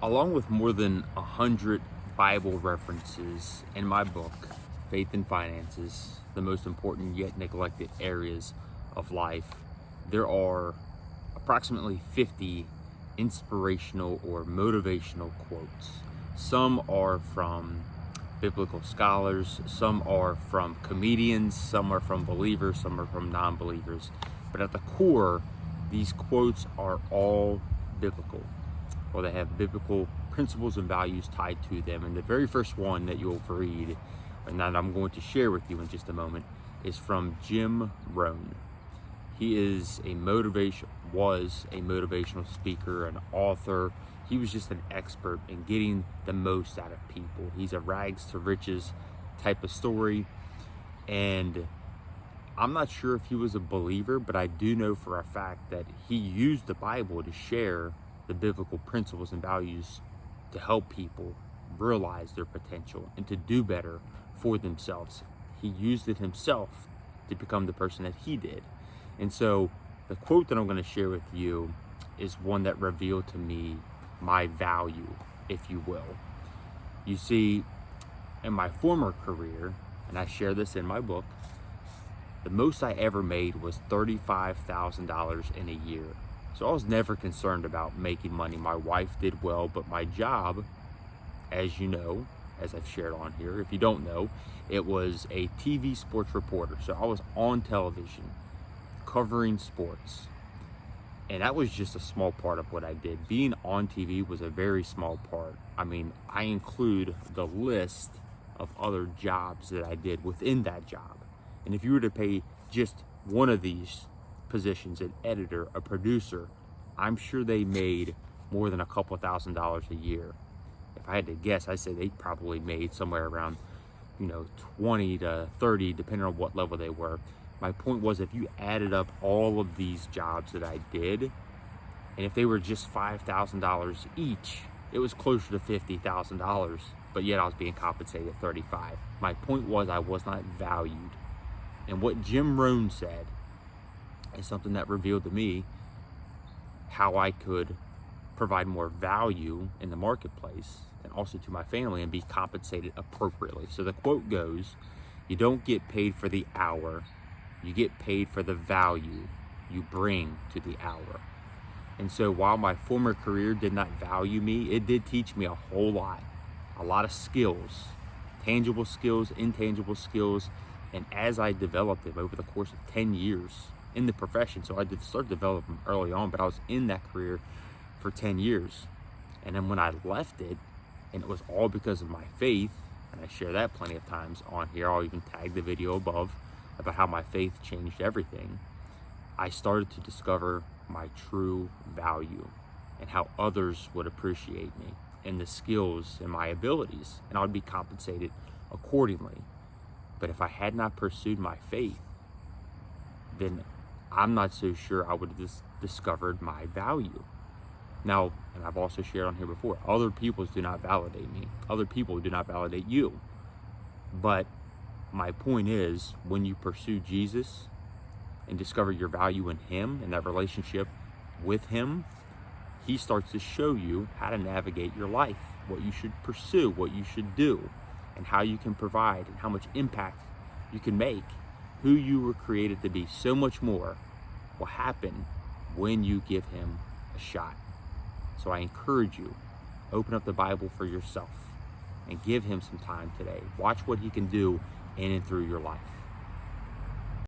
Along with more than 100 Bible references in my book, Faith and Finances, the most important yet neglected areas of life, there are approximately 50 inspirational or motivational quotes. Some are from biblical scholars, some are from comedians, some are from believers, some are from non-believers. But at the core, these quotes are all biblical, or they have biblical principles and values tied to them. And the very first one that you'll read, and that I'm going to share with you in just a moment, is from Jim Rohn. He was a motivational speaker, an author. He was just an expert in getting the most out of people. He's a rags to riches type of story. And I'm not sure if he was a believer, but I do know for a fact that he used the Bible to share the biblical principles and values to help people realize their potential and to do better for themselves. He used it himself to become the person that he did. And so the quote that I'm going to share with you is one that revealed to me my value, if you will. You see, in my former career, and I share this in my book, the most I ever made was $35,000 in a year. So I was never concerned about making money. My wife did well, but my job, as you know, as I've shared on here, if you don't know, it was a TV sports reporter. So I was on television covering sports. And that was just a small part of what I did. Being on TV was a very small part. I mean, I include the list of other jobs that I did within that job. And if you were to pay just one of these positions, an editor, a producer, I'm sure they made more than a couple $1,000s a year. If I had to guess, I'd say they probably made somewhere around, 20 to 30, depending on what level they were. My point was, if you added up all of these jobs that I did, and if they were just $5,000 each, it was closer to $50,000, but yet I was being compensated at $35,000. My point was, I was not valued. And what Jim Rohn said is something that revealed to me how I could provide more value in the marketplace and also to my family and be compensated appropriately. So the quote goes, "You don't get paid for the hour, you get paid for the value you bring to the hour." And so while my former career did not value me, it did teach me a whole lot of skills, tangible skills, intangible skills. And as I developed them over the course of 10 years in the profession, so I did start developing early on, but I was in that career for 10 years. And then when I left it, and it was all because of my faith, and I share that plenty of times on here, I'll even tag the video above about how my faith changed everything. I started to discover my true value and how others would appreciate me and the skills and my abilities, and I would be compensated accordingly. But if I had not pursued my faith, then I'm not so sure I would have discovered my value. Now, and I've also shared on here before, other people do not validate me. Other people do not validate you. But my point is, when you pursue Jesus and discover your value in him and that relationship with him, he starts to show you how to navigate your life, what you should pursue, what you should do, and how you can provide and how much impact you can make. Who you were created to be, so much more will happen when you give him a shot. So I encourage you, open up the Bible for yourself and give him some time today. Watch what he can do in and through your life.